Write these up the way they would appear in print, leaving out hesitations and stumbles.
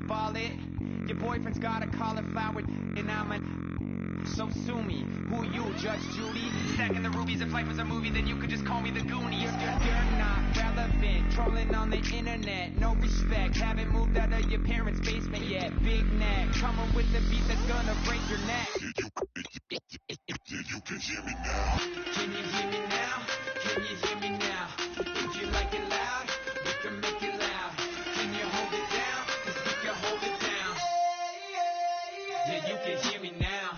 ball it. Your boyfriend's got a cauliflower, and I'm a... So sue me. Who you, Judge Judy? Stacking the rubies, if life was a movie, then you could just call me the Goonies. You're not relevant, trolling on the internet. No respect, haven't moved out of your parents' basement yet. Big neck, coming with the beat that's gonna break your neck. You can hear me now. Can you hear me now? Can you hear me now? Would you like it loud? We can make it loud. Can you hold it down? 'Cause we can hold it down. Yeah, you can hear me now.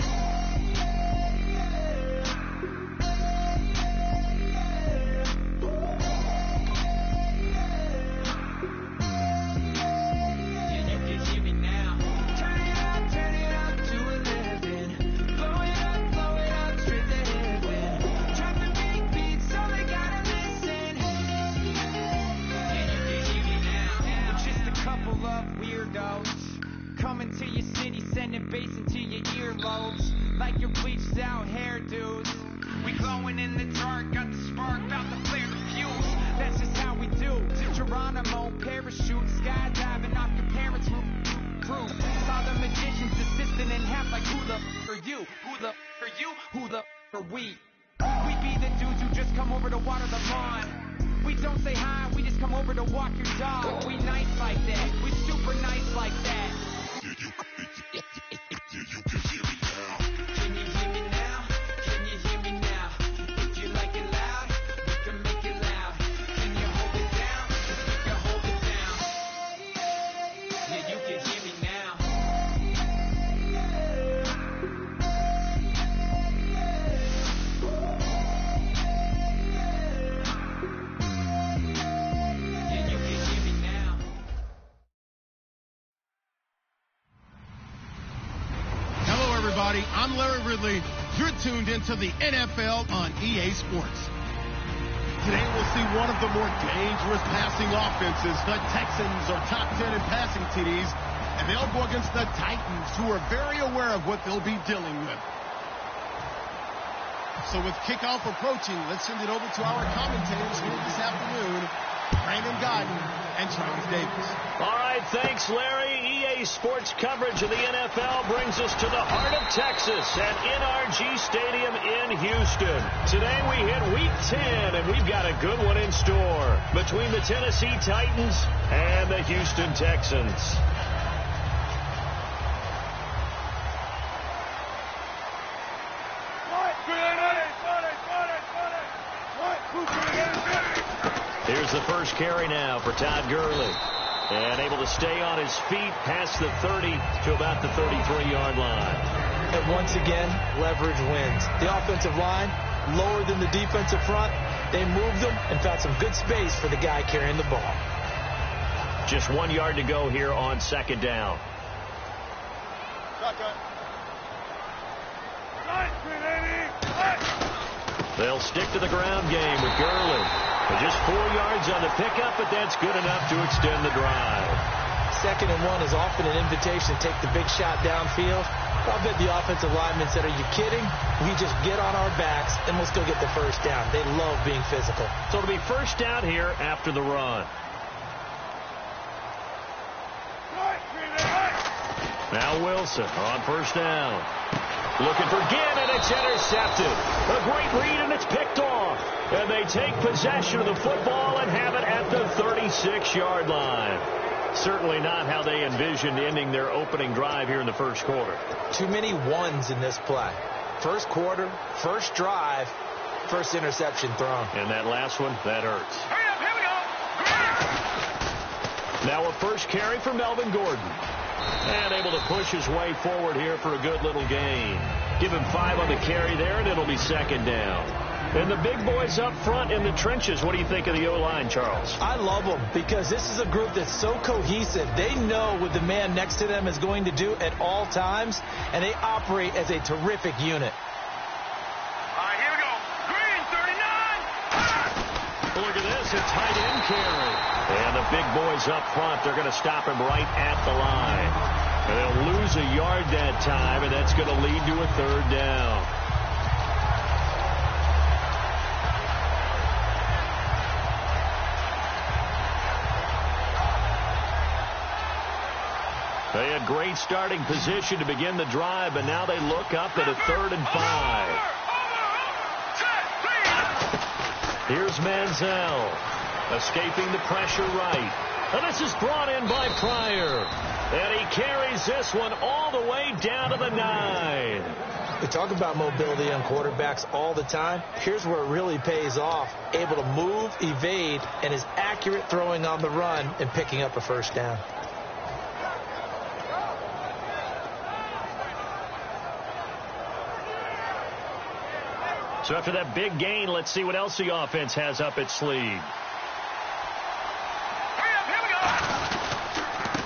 Coming to your city, sending bass into your earlobes, like your bleached out hairdos. We glowing in the dark, got the spark, about to flare the fuse. That's just how we do. To Geronimo, parachute, skydiving off your parents' roof. Saw the magician's assistant in half, like who the are you? Who the are you? Who the are we? We be the dudes who just come over to water the lawn. We don't say hi, we just come over to walk your dog. We nice like that, we super nice like that. You can hear me now. Can you hear me now? Can you hear me now? Would you like it loud? We can make it loud. Can you hold it down? 'Cause we can hold it down. Yeah, you can hear me now. Yeah, you can hear me now. Hello, everybody. I'm Larry Ridley. You're tuned into the NFL on EA Sports. Today, we'll see one of the more dangerous passing offenses. The Texans are top 10 in passing TDs, and they'll go against the Titans, who are very aware of what they'll be dealing with. So with kickoff approaching, let's send it over to our commentators here this afternoon, Brandon Godden and Charles Davis. All right, thanks, Larry. EA Sports coverage of the NFL brings us to the heart of Texas at NRG Stadium in Houston. Today we hit Week 10, and we've got a good one in store between the Tennessee Titans and the Houston Texans. Here's the first carry now for Todd Gurley. And able to stay on his feet past the 30 to about the 33-yard line. And once again, leverage wins. The offensive line, lower than the defensive front. They moved them and found some good space for the guy carrying the ball. Just 1 yard to go here on second down. They'll stick to the ground game with Gurley. Just 4 yards on the pickup, but that's good enough to extend the drive. 2nd and 1 is often an invitation to take the big shot downfield. I bet the offensive lineman said, are you kidding? We just get on our backs and let's go get the first down. They love being physical. So it'll be first down here after the run. Now Wilson on first down. Looking for Ginn, and it's intercepted. A great read, and it's picked off. And they take possession of the football and have it at the 36-yard line. Certainly not how they envisioned ending their opening drive here in the first quarter. Too many ones in this play. First quarter, first drive, first interception thrown. And that last one, that hurts. Hurry up, here we go. Now a first carry for Melvin Gordon. And able to push his way forward here for a good little gain. Give him 5 on the carry there, and it'll be second down. And the big boys up front in the trenches. What do you think of the O-line, Charles? I love them because this is a group that's so cohesive. They know what the man next to them is going to do at all times, and they operate as a terrific unit. All right, here we go. Green, 39. Look at this, a tight end carry. And the big boys up front, they're going to stop him right at the line. And they'll lose a yard that time, and that's going to lead to a third down. They had great starting position to begin the drive, but now they look up at a 3rd and 5. Here's Manziel, escaping the pressure right. And this is brought in by Pryor. And he carries this one all the way down to the 9. We talk about mobility on quarterbacks all the time. Here's where it really pays off. Able to move, evade, and is accurate throwing on the run and picking up a first down. So after that big gain, let's see what else the offense has up its sleeve.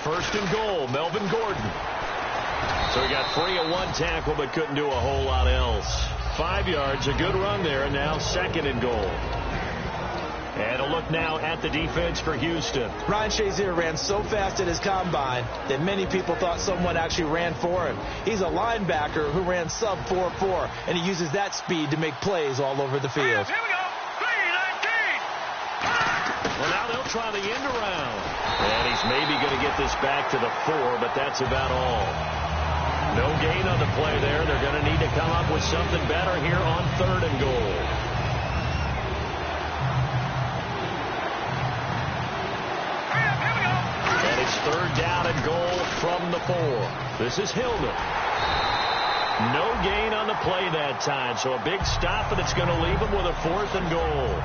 First and goal, Melvin Gordon. So he got free of one tackle but couldn't do a whole lot else. 5 yards, a good run there, and now 2nd and goal. And a look now at the defense for Houston. Ryan Shazier ran so fast at his combine that many people thought someone actually ran for him. He's a linebacker who ran sub 4.4, and he uses that speed to make plays all over the field. Here we go. 3-19. Well, now they'll try the end around. And he's maybe going to get this back to the 4, but that's about all. No gain on the play there. They're going to need to come up with something better here on 3rd and goal. And it's 3rd down and goal from the 4. This is Hillman. No gain on the play that time, so a big stop, and it's going to leave him with a 4th and goal.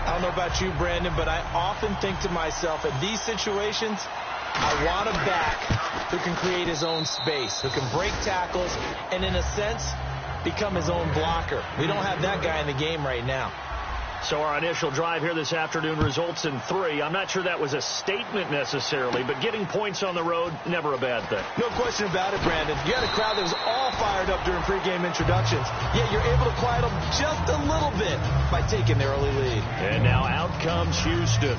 I don't know about you, Brandon, but I often think to myself, in these situations, I want a back who can create his own space, who can break tackles, and in a sense, become his own blocker. We don't have that guy in the game right now. So our initial drive here this afternoon results in 3. I'm not sure that was a statement necessarily, but getting points on the road, never a bad thing. No question about it, Brandon. You had a crowd that was all fired up during pregame introductions, yet you're able to quiet them just a little bit by taking the early lead. And now out comes Houston.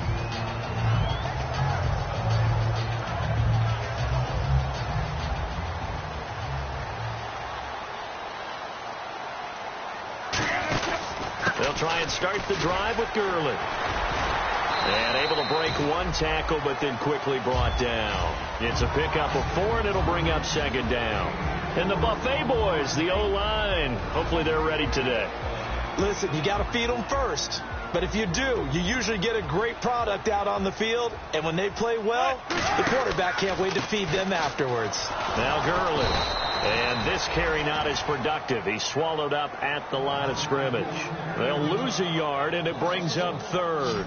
They'll try and start the drive with Gurley. And able to break one tackle, but then quickly brought down. It's a pickup of 4, and it'll bring up 2nd down. And the Buffet boys, the O-line, hopefully they're ready today. Listen, you got to feed them first. But if you do, you usually get a great product out on the field. And when they play well, the quarterback can't wait to feed them afterwards. Now Gurley. And this carry not as productive. He's swallowed up at the line of scrimmage. They'll lose a yard, and it brings up 3rd.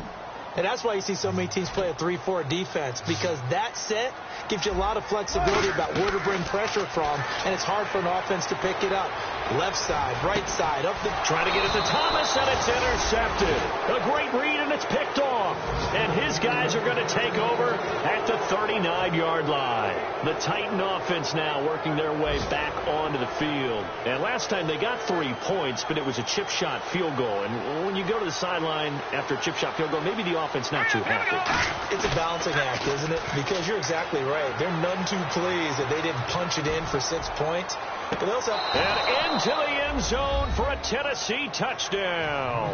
And that's why you see so many teams play a 3-4 defense, because that set gives you a lot of flexibility about where to bring pressure from, and it's hard for an offense to pick it up. Left side, right side, up the... Trying to get it to Thomas, and it's intercepted. A great read, and it's picked off. And his guys are going to take over at the 39-yard line. The Titan offense now working their way back onto the field. And last time they got 3 points, but it was a chip shot field goal. And when you go to the sideline after a chip shot field goal, maybe the offense not too happy. It's a balancing act, isn't it? Because you're exactly right. They're none too pleased that they didn't punch it in for 6 points. But they also... And into the end zone for a Tennessee touchdown.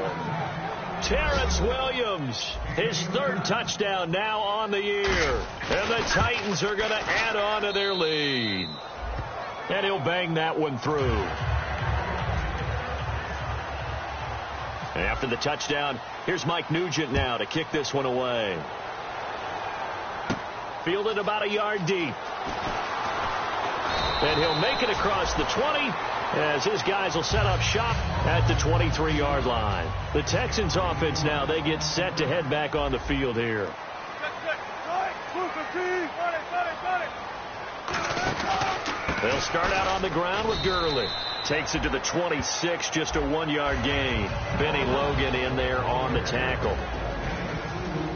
Terrence Williams, his 3rd touchdown now on the year. And the Titans are going to add on to their lead. And he'll bang that one through. After the touchdown, here's Mike Nugent now to kick this one away. Fielded about a yard deep. And he'll make it across the 20 as his guys will set up shop at the 23-yard line. The Texans offense now, they get set to head back on the field here. They'll start out on the ground with Gurley. Takes it to the 26, just a 1-yard gain. Benny Logan in there on the tackle.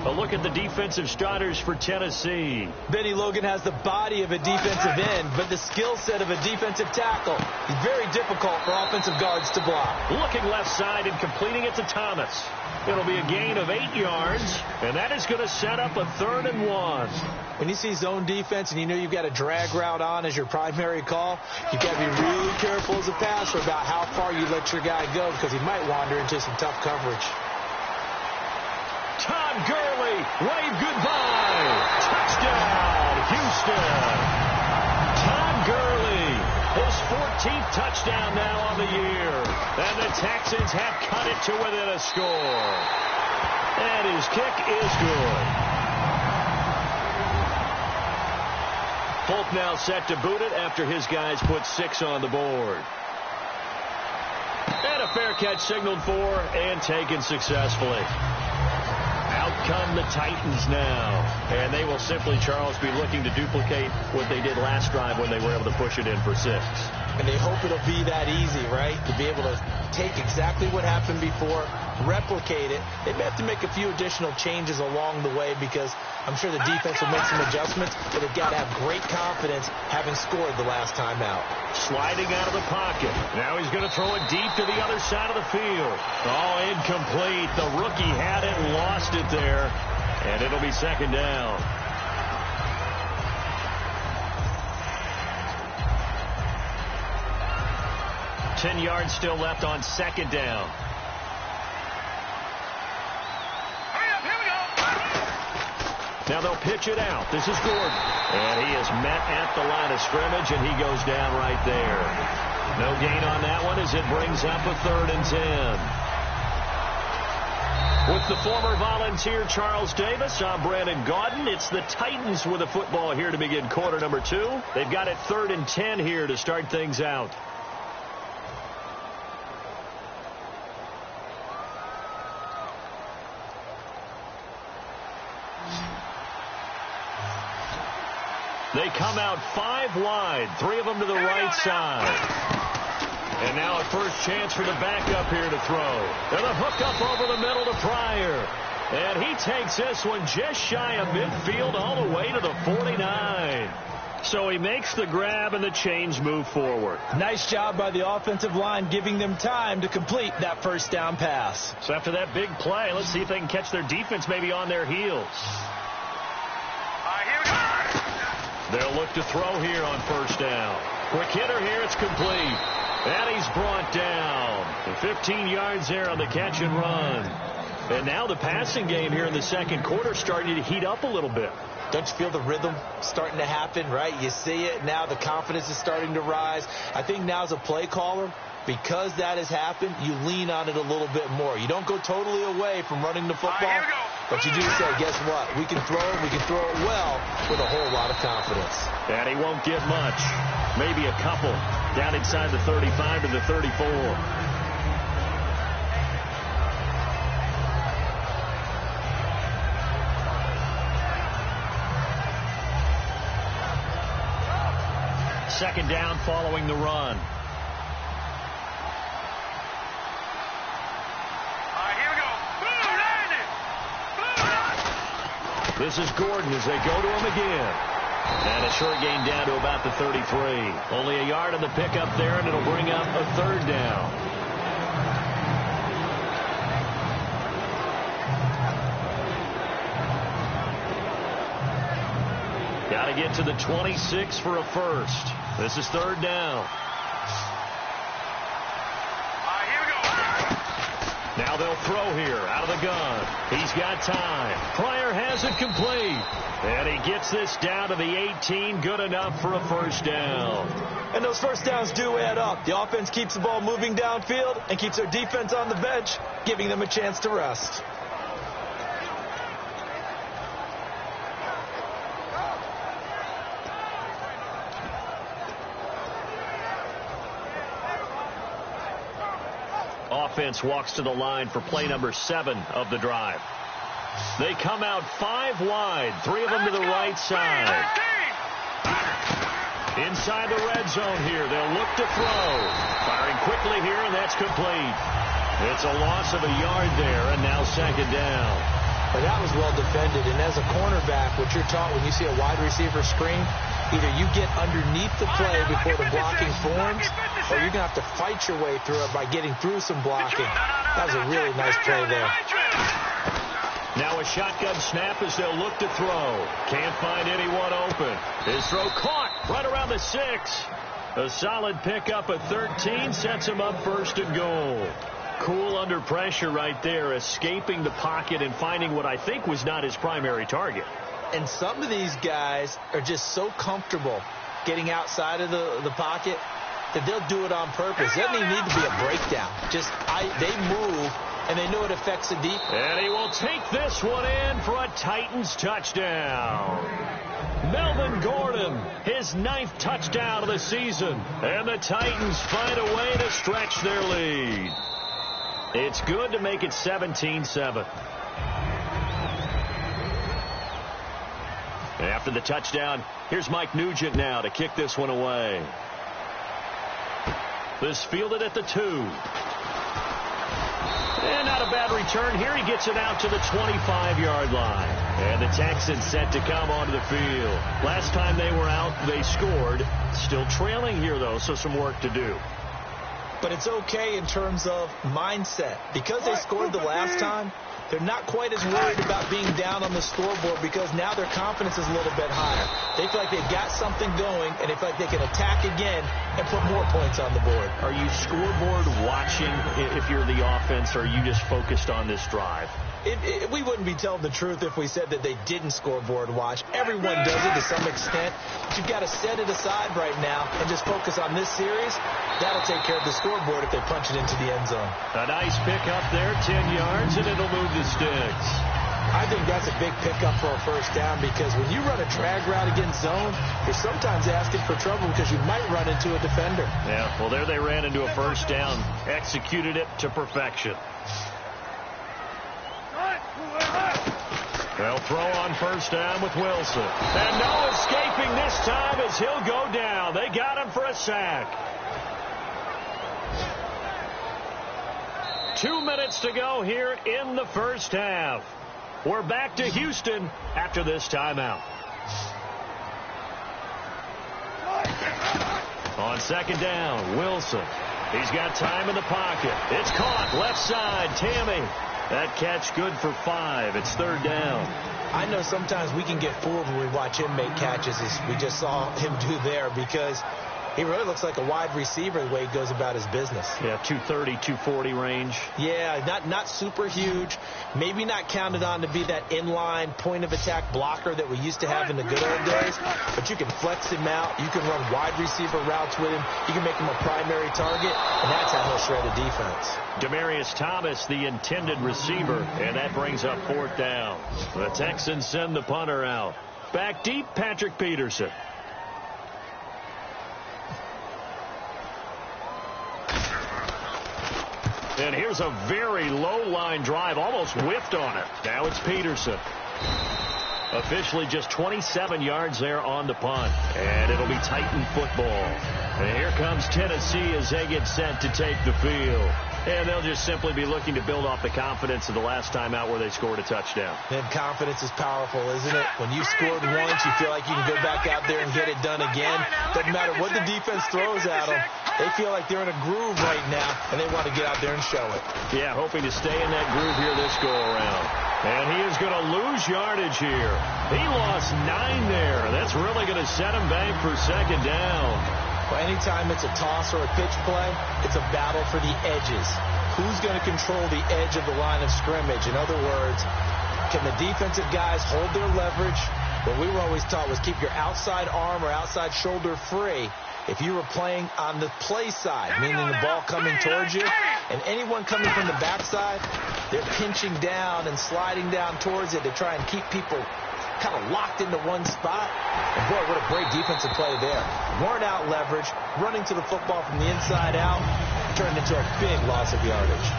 A look at the defensive starters for Tennessee. Benny Logan has the body of a defensive end, but the skill set of a defensive tackle. He's very difficult for offensive guards to block. Looking left side and completing it to Thomas. It'll be a gain of 8 yards, and that is going to set up a 3rd and 1. When you see zone defense and you know you've got a drag route on as your primary call, you've got to be really careful as a passer about how far you let your guy go, because he might wander into some tough coverage. Todd Gurley, wave goodbye. Touchdown, Houston. Todd Gurley, his 14th touchdown now on the year. And the Texans have cut it to within a score. And his kick is good. Folk now set to boot it after his guys put 6 on the board. And a fair catch signaled for and taken successfully. Out come the Titans now. And they will simply, Charles, be looking to duplicate what they did last drive when they were able to push it in for 6. And they hope it'll be that easy, right? To be able to take exactly what happened before, replicate it. They may have to make a few additional changes along the way because I'm sure the defense will make some adjustments, but they've got to have great confidence having scored the last time out. Sliding out of the pocket. Now he's going to throw it deep to the other side of the field. Oh, incomplete. The rookie had it and lost it there. And it'll be second down. Ten yards still left on second down. Now they'll pitch it out. This is Gordon. And he is met at the line of scrimmage, and he goes down right there. No gain on that one as it brings up a 3rd and 10. With the former Volunteer Charles Davis, I'm Brandon Gaudin. It's the Titans with the football here to begin quarter number 2. They've got it 3rd and 10 here to start things out. They come out 5 wide, 3 of them to the right side. And now a first chance for the backup here to throw. And a hook up over the middle to Pryor. And he takes this one just shy of midfield all the way to the 49. So he makes the grab and the chains move forward. Nice job by the offensive line giving them time to complete that first down pass. So after that big play, let's see if they can catch their defense maybe on their heels. They'll look to throw here on first down. Quick hitter here, it's complete. And he's brought down. 15 yards there on the catch and run. And now the passing game here in the second quarter starting to heat up a little bit. Don't you feel the rhythm starting to happen, right? You see it now. The confidence is starting to rise. I think now as a play caller, because that has happened, you lean on it a little bit more. You don't go totally away from running the football, but you do say, guess what? We can throw it. We can throw it well with a whole lot of confidence. And he won't give much. Maybe a couple down inside the 35 to the 34. Second down following the run. This is Gordon as they go to him again. And a short gain down to about the 33. Only a yard on the pickup there, and it'll bring up a 3rd down. Got to get to the 26 for a first. This is 3rd down. Now they'll throw here out of the gun. He's got time. Pryor has it complete. And he gets this down to the 18. Good enough for a first down. And those first downs do add up. The offense keeps the ball moving downfield and keeps their defense on the bench, giving them a chance to rest. Offense walks to the line for play number 7 of the drive. They come out 5 wide, 3 of them to the right side. Inside the red zone here, they'll look to throw. Firing quickly here, and that's complete. It's a loss of a yard there, and now second down. But that was well defended, and as a cornerback, what you're taught when you see a wide receiver screen, either you get underneath the play before the blocking forms, or you're going to have to fight your way through it by getting through some blocking. That was a really nice play there. Now a shotgun snap as they'll look to throw. Can't find anyone open. His throw caught right around the 6. A solid pickup at 13 sets him up 1st and goal. Cool under pressure right there, escaping the pocket and finding what I think was not his primary target. And some of these guys are just so comfortable getting outside of the pocket that they'll do it on purpose. It doesn't even need to be a breakdown. They move, and they know it affects the deep. And he will take this one in for a Titans touchdown. Melvin Gordon, his 9th touchdown of the season. And the Titans find a way to stretch their lead. It's good to make it 17-7. After the touchdown, here's Mike Nugent now to kick this one away. This fielded at the 2. And not a bad return here. He gets it out to the 25-yard line. And the Texans set to come onto the field. Last time they were out, they scored. Still trailing here, though, so some work to do. But it's okay in terms of mindset. Because they scored the last time, they're not quite as worried about being down on the scoreboard because now their confidence is a little bit higher. They feel like they've got something going, and they feel like they can attack again and put more points on the board. Are you scoreboard watching if you're the offense, or are you just focused on this drive? We wouldn't be telling the truth if we said that they didn't scoreboard watch. Everyone does it to some extent. But you've got to set it aside right now and just focus on this series. That'll take care of the scoreboard if they punch it into the end zone. A nice pickup there, 10 yards, and it'll move the sticks. I think that's a big pickup for a first down because when you run a drag route against zone, you're sometimes asking for trouble because you might run into a defender. Yeah, well, there they ran into a first down, executed it to perfection. They'll throw on first down with Wilson. And no escaping this time as he'll go down. They got him for a sack. 2 minutes to go here in the first half. We're back to Houston after this timeout. On second down, Wilson. He's got time in the pocket. It's caught left side, Tammy. That catch good for 5. It's third down. I know sometimes we can get fooled when we watch him make catches, as we just saw him do there, because he really looks like a wide receiver the way he goes about his business. Yeah, 230, 240 range. Yeah, not super huge. Maybe not counted on to be that inline point-of-attack blocker that we used to have in the good old days, but you can flex him out. You can run wide receiver routes with him. You can make him a primary target, and that's how he'll shred a defense. Demaryius Thomas, the intended receiver, and that brings up fourth down. The Texans send the punter out. Back deep, Patrick Peterson. And here's a very low-line drive, almost whiffed on it. Now it's Peterson. Officially just 27 yards there on the punt. And it'll be Titan football. And here comes Tennessee as they get set to take the field. And they'll just simply be looking to build off the confidence of the last time out where they scored a touchdown. And confidence is powerful, isn't it? When you scored once, you feel like you can go back out there and get it done again. Doesn't matter what the defense throws at them. They feel like they're in a groove right now, and they want to get out there and show it. Yeah, hoping to stay in that groove here this go-around. And he is going to lose yardage here. He lost 9 there. That's really going to set him back for second down. Well, anytime it's a toss or a pitch play, it's a battle for the edges. Who's going to control the edge of the line of scrimmage? In other words, can the defensive guys hold their leverage? What we were always taught was keep your outside arm or outside shoulder free. If you were playing on the play side, meaning the ball coming towards you, and anyone coming from the backside, they're pinching down and sliding down towards it to try and keep people kind of locked into one spot. And boy, what a great defensive play there. Worn out leverage, running to the football from the inside out, turned into a big loss of yardage.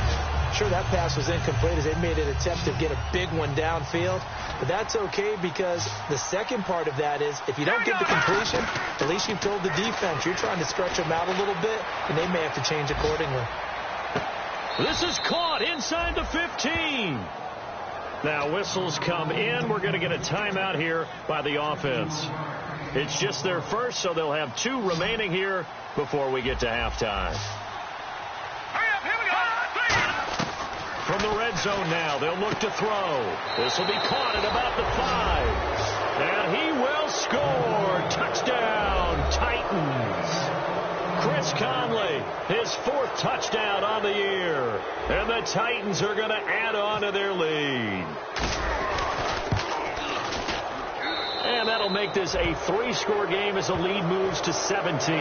Sure, that pass was incomplete as they made an attempt to get a big one downfield, but that's okay because the second part of that is if you don't get the completion, at least you've told the defense you're trying to stretch them out a little bit, and they may have to change accordingly. This is caught inside the 15. Now whistles come in. We're going to get a timeout here by the offense. It's just their first, so they'll have 2 remaining here before we get to halftime. From the red zone now, they'll look to throw. This will be caught at about the 5. And he will score. Touchdown, Titans. Chris Conley, his 4th touchdown on the year. And the Titans are going to add on to their lead. And that'll make this a 3-score game as the lead moves to 17.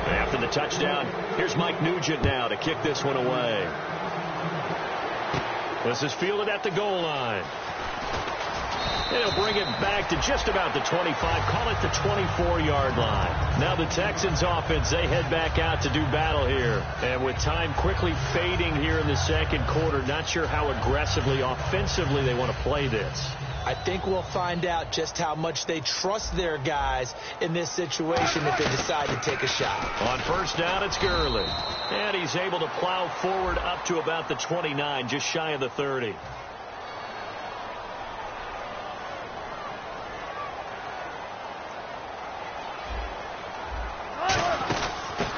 After the touchdown, here's Mike Nugent now to kick this one away. This is fielded at the goal line. And he'll bring it back to just about the 25, call it the 24-yard line. Now the Texans offense, they head back out to do battle here. And with time quickly fading here in the second quarter, not sure how aggressively, offensively they want to play this. I think we'll find out just how much they trust their guys in this situation if they decide to take a shot. On first down, it's Gurley. And he's able to plow forward up to about the 29, just shy of the 30.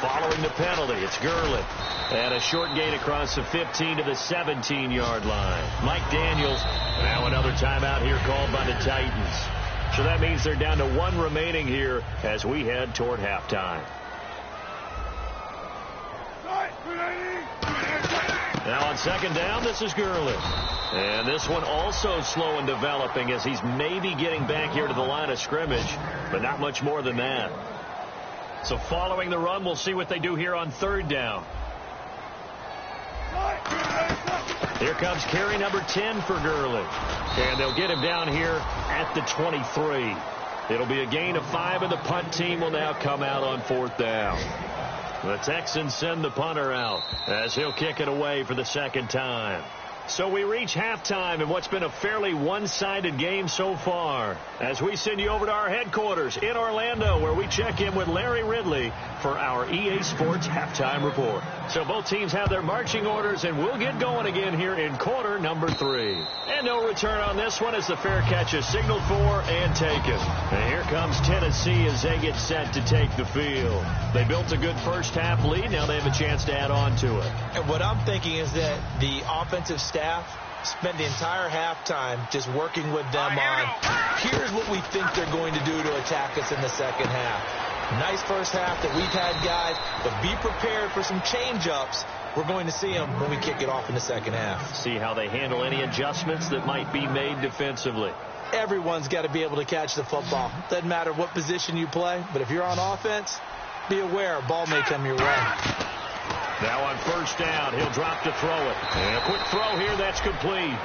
Following the penalty, it's Gurley. And a short gain across the 15 to the 17-yard line. Mike Daniels. Now another timeout here called by the Titans. So that means they're down to 1 remaining here as we head toward halftime. Now on second down, this is Gurley. And this one also slow in developing as he's maybe getting back here to the line of scrimmage, but not much more than that. So following the run, we'll see what they do here on third down. Here comes carry number 10 for Gurley. And they'll get him down here at the 23. It'll be a gain of 5, and the punt team will now come out on fourth down. The Texans send the punter out as he'll kick it away for the second time. So we reach halftime in what's been a fairly one-sided game so far as we send you over to our headquarters in Orlando where we check in with Larry Ridley for our EA Sports Halftime Report. So both teams have their marching orders, and we'll get going again here in quarter number 3. And no return on this one as the fair catch is signaled for and taken. And here comes Tennessee as they get set to take the field. They built a good first half lead. Now they have a chance to add on to it. And what I'm thinking is that the offensive staff spent the entire halftime just working with them on, here's what we think they're going to do to attack us in the second half. Nice first half that we've had, guys, but be prepared for some change-ups. We're going to see them when we kick it off in the second half. See how they handle any adjustments that might be made defensively. Everyone's got to be able to catch the football. Doesn't matter what position you play, but if you're on offense, be aware a ball may come your way. Now on first down, he'll drop to throw it. And a quick throw here, that's complete.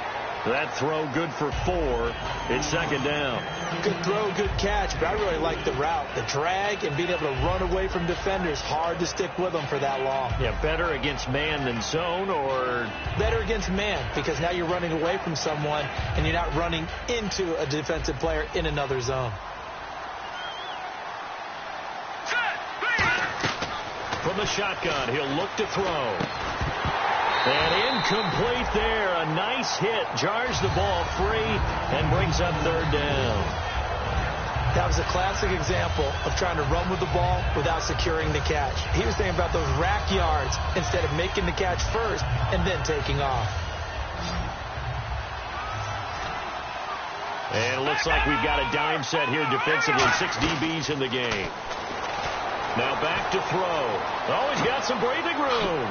That throw good for 4. It's second down. Good throw, good catch, but I really like the route. The drag and being able to run away from defenders, hard to stick with them for that long. Yeah, better against man than zone, or? Better against man, because now you're running away from someone and you're not running into a defensive player in another zone. From the shotgun, he'll look to throw. And incomplete there. A nice hit. Jars the ball free and brings up third down. That was a classic example of trying to run with the ball without securing the catch. He was thinking about those rack yards instead of making the catch first and then taking off. And it looks like we've got a dime set here defensively. 6 DBs in the game. Now back to throw. Oh, he's got some breathing room.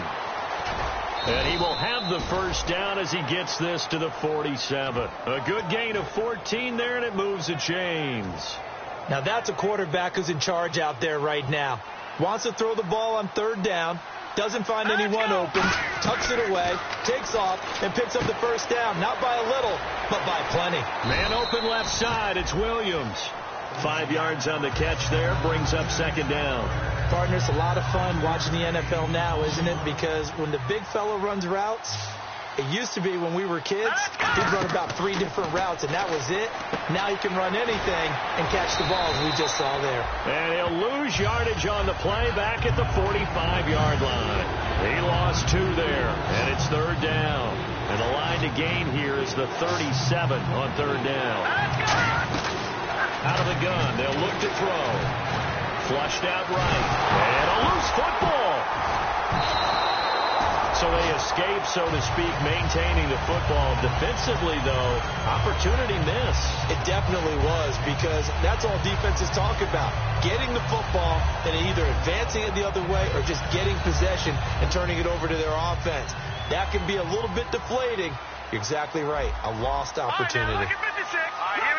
And he will have the first down as he gets this to the 47. A good gain of 14 there, and it moves the chains. Now that's a quarterback who's in charge out there right now. Wants to throw the ball on third down, doesn't find anyone open, tucks it away, takes off, and picks up the first down. Not by a little, but by plenty. Man open left side, it's Williams. 5 yards on the catch there, brings up second down. Partner, it's a lot of fun watching the NFL now, isn't it? Because when the big fella runs routes, it used to be when we were kids, he'd run about 3 different routes, and that was it. Now he can run anything and catch the ball, as we just saw there. And he'll lose yardage on the play back at the 45-yard line. He lost 2 there, and it's third down. And the line to gain here is the 37 on third down. Out of the gun, they'll look to throw. Flushed out right. And a loose football. So So they escape, so to speak, maintaining the football. Defensively, though, opportunity miss. It definitely was, because that's all defenses talk about. Getting the football and either advancing it the other way or just getting possession and turning it over to their offense. That can be a little bit deflating. You're exactly right. A lost opportunity. All right, here we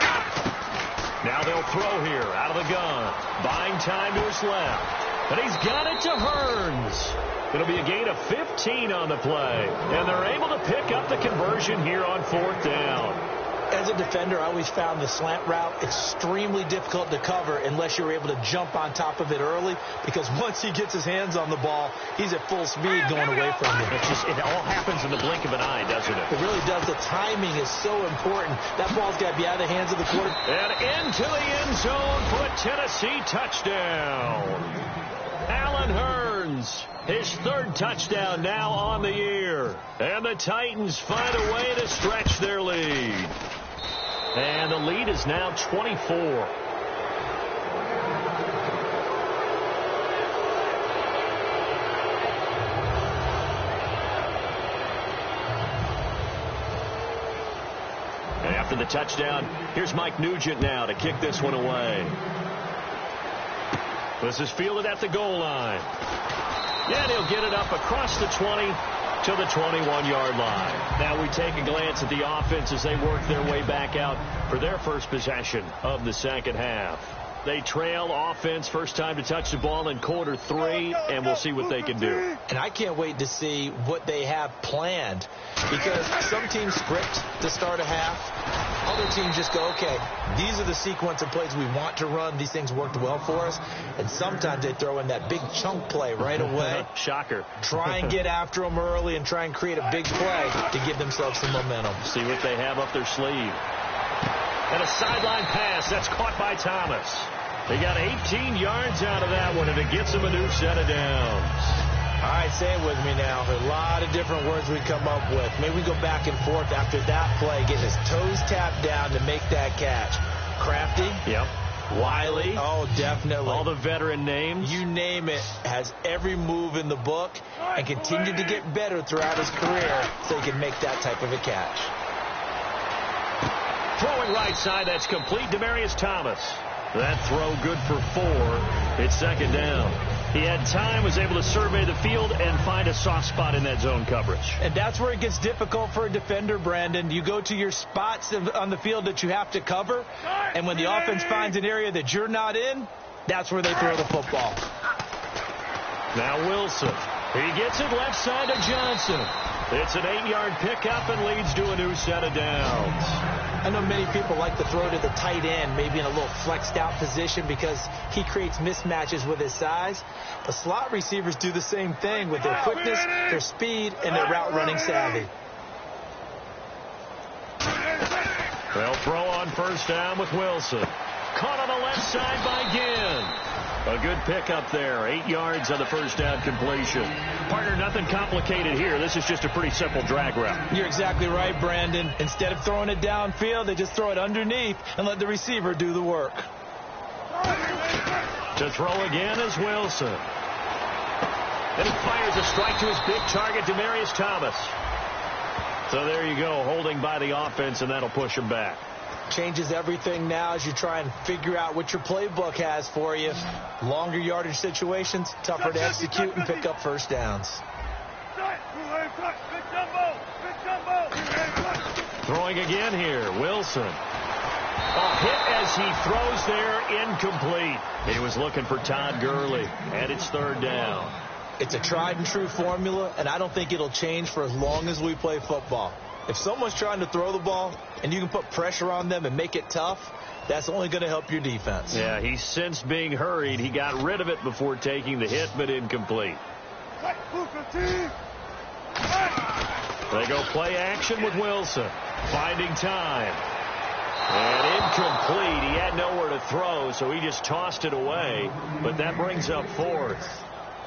go. Now they'll throw here out of the gun. Buying time to his left. And he's got it to Hearns. It'll be a gain of 15 on the play. And they're able to pick up the conversion here on 4th down. As a defender, I always found the slant route extremely difficult to cover unless you're able to jump on top of it early, because once he gets his hands on the ball, he's at full speed going away from you. It all happens in the blink of an eye, doesn't it? It really does. The timing is so important. That ball's got to be out of the hands of the quarterback. And into the end zone for a Tennessee touchdown. Allen Hearns, his 3rd touchdown now on the year. And the Titans find a way to stretch their lead. And the lead is now 24. And after the touchdown, here's Mike Nugent now to kick this one away. This is fielded at the goal line. Yeah, he'll get it up across the 20 to the 21-yard line. Now we take a glance at the offense as they work their way back out for their first possession of the second half. They trail offense, first time to touch the ball in quarter 3, and we'll see what they can do. And I can't wait to see what they have planned, because some teams script to start a half. Other teams just go, okay, these are the sequence of plays we want to run. These things worked well for us. And sometimes they throw in that big chunk play right away. Shocker. Try and get after them early and try and create a big play to give themselves some momentum. See what they have up their sleeve. And a sideline pass. That's caught by Thomas. They got 18 yards out of that one, and it gets them a new set of downs. All right, say it with me now. There are a lot of different words we come up with. Maybe we go back and forth after that play, getting his toes tapped down to make that catch. Crafty. Yep. Wiley. Oh, definitely. All the veteran names. You name it. Has every move in the book and continued to get better throughout his career so he can make that type of a catch. Throwing right side, that's complete. Demaryius Thomas. That throw good for 4. It's second down. He had time, was able to survey the field and find a soft spot in that zone coverage. And that's where it gets difficult for a defender, Brandon. You go to your spots on the field that you have to cover, and when the offense finds an area that you're not in, that's where they throw the football. Now Wilson. He gets it left side to Johnson. It's an 8-yard pickup and leads to a new set of downs. I know many people like to throw to the tight end, maybe in a little flexed out position because he creates mismatches with his size. But slot receivers do the same thing with their quickness, their speed, and their route running savvy. They'll throw on first down with Wilson. Caught on the left side by Ginn. A good pickup there. 8 yards on the first down completion. Partner, nothing complicated here. This is just a pretty simple drag route. You're exactly right, Brandon. Instead of throwing it downfield, they just throw it underneath and let the receiver do the work. To throw again is Wilson. Then he fires a strike to his big target, Demaryius Thomas. So there you go, holding by the offense, and that'll push him back. Changes everything now as you try and figure out what your playbook has for you. Longer yardage situations, tougher to execute and pick up first downs. Throwing again here, Wilson. A hit as he throws there, incomplete. He was looking for Todd Gurley, and it's third down. It's a tried and true formula, and I don't think it'll change for as long as we play football. If someone's trying to throw the ball and you can put pressure on them and make it tough, that's only going to help your defense. Yeah, he sensed being hurried. He got rid of it before taking the hit, but incomplete. They go play action with Wilson. Finding time. And incomplete. He had nowhere to throw, so he just tossed it away. But that brings up fourth.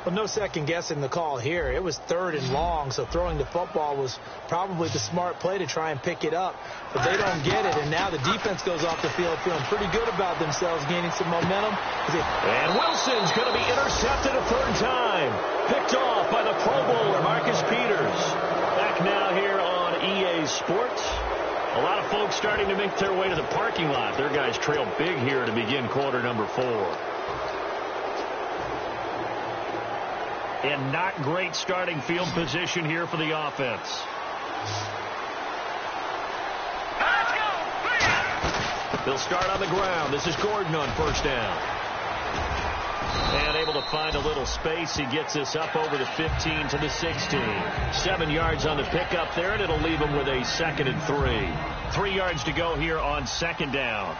Well, no second guessing the call here. It was third and long, so throwing the football was probably the smart play to try and pick it up. But they don't get it, and now the defense goes off the field feeling pretty good about themselves, gaining some momentum. And Wilson's going to be intercepted a third time. Picked off by the Pro Bowler, Marcus Peters. Sports. A lot of folks starting to make their way to the parking lot. Their guys trail big here to begin quarter number 4. And not great starting field position here for the offense. They'll start on the ground. This is Gordon on first down. And able to find a little space. He gets this up over the 15 to the 16. 7 yards on the pickup there, and it'll leave him with a 2nd and 3. 3 yards to go here on 2nd down.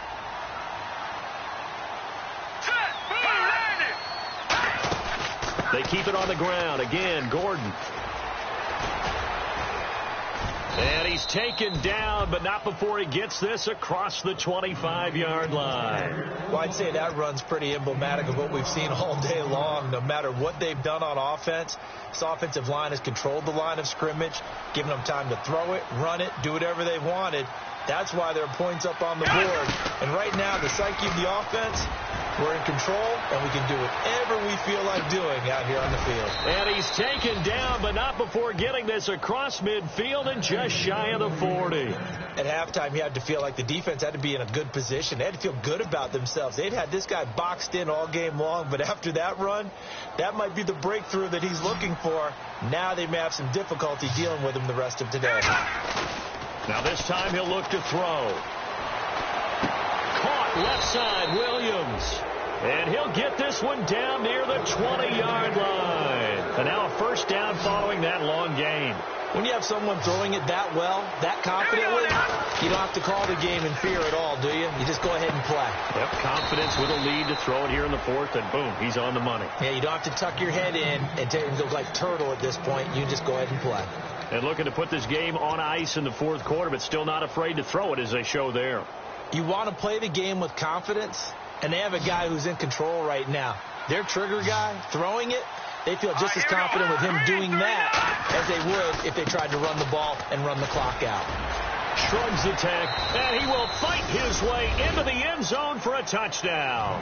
They keep it on the ground. Again, Gordon. And he's taken down, but not before he gets this across the 25-yard line. Well, I'd say that run's pretty emblematic of what we've seen all day long. No matter what they've done on offense, this offensive line has controlled the line of scrimmage, given them time to throw it, run it, do whatever they wanted. That's why there are points up on the board. And right now, the psyche of the offense, we're in control, and we can do whatever we feel like doing out here on the field. And he's taken down, but not before getting this across midfield and just shy of the 40. At halftime, you had to feel like the defense had to be in a good position. They had to feel good about themselves. They'd had this guy boxed in all game long, but after that run, that might be the breakthrough that he's looking for. Now they may have some difficulty dealing with him the rest of today. Now this time he'll look to throw. Caught left side, Williams. And he'll get this one down near the 20-yard line. And now a first down following that long gain. When you have someone throwing it that well, that confidently, you don't have to call the game in fear at all, do you? You just go ahead and play. Yep, confidence with a lead to throw it here in the 4th, and boom, he's on the money. Yeah, you don't have to tuck your head in and look like turtle at this point. You just go ahead and play. And looking to put this game on ice in the 4th quarter, but still not afraid to throw it as they show there. You want to play the game with confidence, and they have a guy who's in control right now. Their trigger guy, throwing it, they feel just as confident with him doing that as they would if they tried to run the ball and run the clock out. Shrugs the tag, and he will fight his way into the end zone for a touchdown.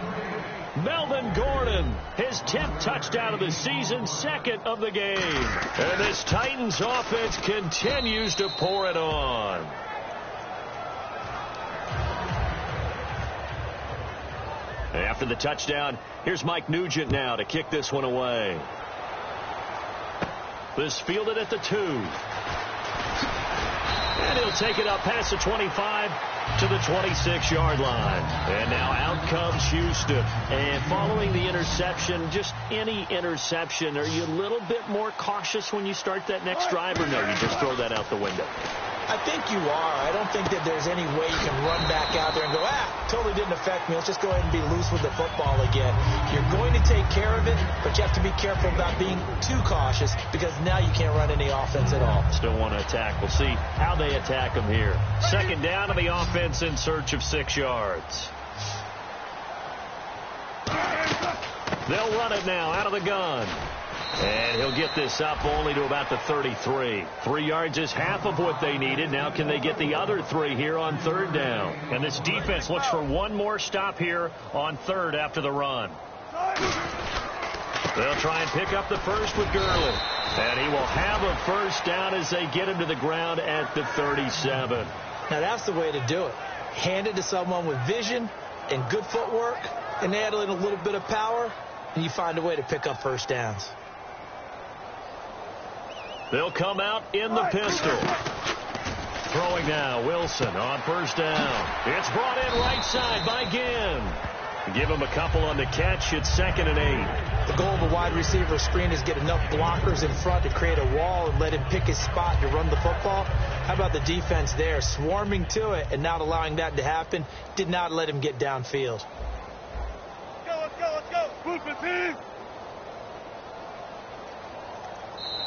Melvin Gordon, his 10th touchdown of the season, 2nd of the game. And this Titans offense continues to pour it on. After the touchdown, here's Mike Nugent now to kick this one away. This fielded at the 2. And he'll take it up past the 25 to the 26-yard line. And now out comes Houston. And following the interception, just any interception, are you a little bit more cautious when you start that next drive, or no, you just throw that out the window? I think you are. I don't think that there's any way you can run back out there and go, totally didn't affect me. Let's just go ahead and be loose with the football again. You're going to take care of it, but you have to be careful about being too cautious because now you can't run any offense at all. Still want to attack. We'll see how they attack them here. 2nd down to the offense in search of 6 yards. They'll run it now out of the gun. And he'll get this up only to about the 33. 3 yards is half of what they needed. Now can they get the other 3 here on 3rd down? And this defense looks for one more stop here on 3rd after the run. They'll try and pick up the first with Gurley. And he will have a first down as they get him to the ground at the 37. Now that's the way to do it. Hand it to someone with vision and good footwork, and add in a little bit of power, and you find a way to pick up first downs. They'll come out in the pistol. Throwing now, Wilson on first down. It's brought in right side by Ginn. Give him a couple on the catch. It's 2nd and 8. The goal of a wide receiver screen is get enough blockers in front to create a wall and let him pick his spot to run the football. How about the defense there, swarming to it and not allowing that to happen? Did not let him get downfield. Let's go. Move the team.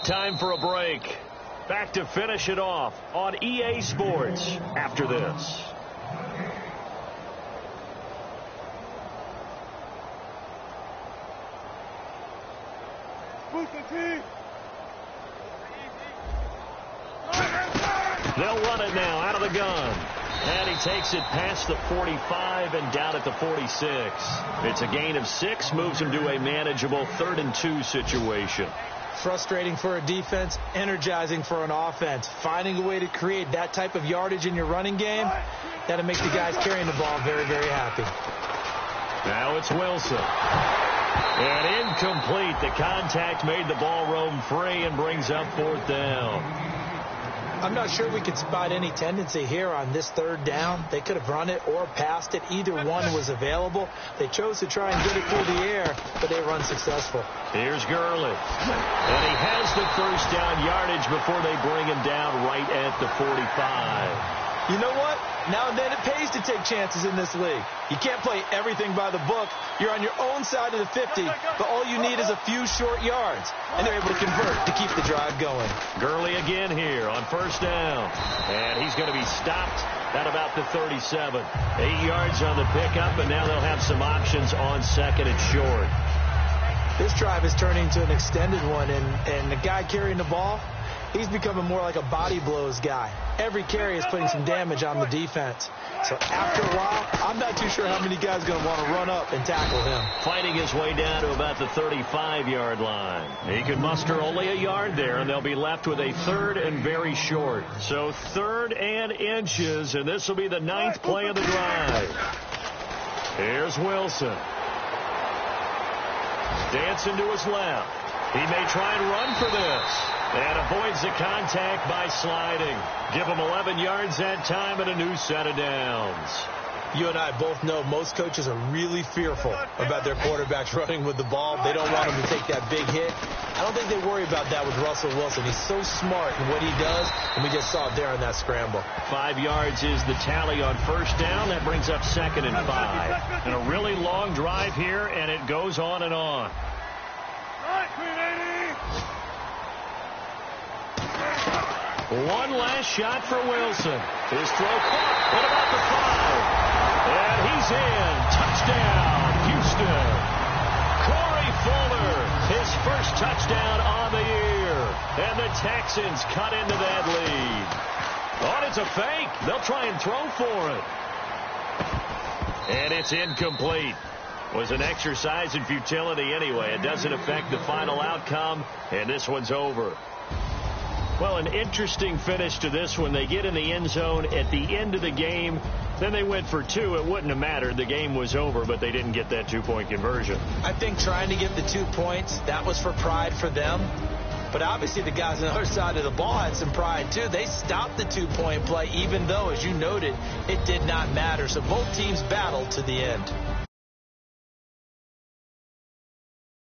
Time for a break. Back to finish it off on EA Sports after this. They'll run it now out of the gun. And he takes it past the 45 and down at the 46. It's a gain of 6, moves him to a manageable 3rd and 2 situation. Frustrating for a defense, energizing for an offense. Finding a way to create that type of yardage in your running game, that'll make the guys carrying the ball very, very happy. Now it's Wilson. And incomplete. The contact made the ball roam free and brings up 4th down. I'm not sure we could spot any tendency here on this 3rd down. They could have run it or passed it. Either one was available. They chose to try and get it through the air, but they were unsuccessful. Here's Gurley. And he has the 1st down yardage before they bring him down right at the 45. You know what? Now and then it pays to take chances in this league. You can't play everything by the book. You're on your own side of the 50, but all you need is a few short yards. And they're able to convert to keep the drive going. Gurley again here on 1st down. And he's going to be stopped at about the 37. 8 yards on the pickup, and now they'll have some options on 2nd and short. This drive is turning into an extended one, and the guy carrying the ball, he's becoming more like a body blows guy. Every carry is putting some damage on the defense. So after a while, I'm not too sure how many guys are going to want to run up and tackle him. Fighting his way down to about the 35-yard line. He can muster only a yard there, and they'll be left with a 3rd and very short. So 3rd and inches, and this will be the 9th play of the drive. Here's Wilson. Dancing to his left. He may try and run for this. And avoids the contact by sliding. Give him 11 yards that time and a new set of downs. You and I both know most coaches are really fearful about their quarterbacks running with the ball. They don't want him to take that big hit. I don't think they worry about that with Russell Wilson. He's so smart in what he does, and we just saw it there on that scramble. 5 yards is the tally on 1st down. That brings up 2nd and 5. And a really long drive here, and it goes on and on. One last shot for Wilson. His throw caught at about the 5. And he's in. Touchdown, Houston. Corey Fuller, his first touchdown on the year. And the Texans cut into that lead. Oh, it's a fake. They'll try and throw for it. And it's incomplete. Was an exercise in futility anyway. It doesn't affect the final outcome, and this one's over. Well, an interesting finish to this one. They get in the end zone at the end of the game. Then they went for 2. It wouldn't have mattered. The game was over, but they didn't get that 2-point conversion. I think trying to get the 2 points, that was for pride for them. But obviously the guys on the other side of the ball had some pride, too. They stopped the 2-point play, even though, as you noted, it did not matter. So both teams battled to the end.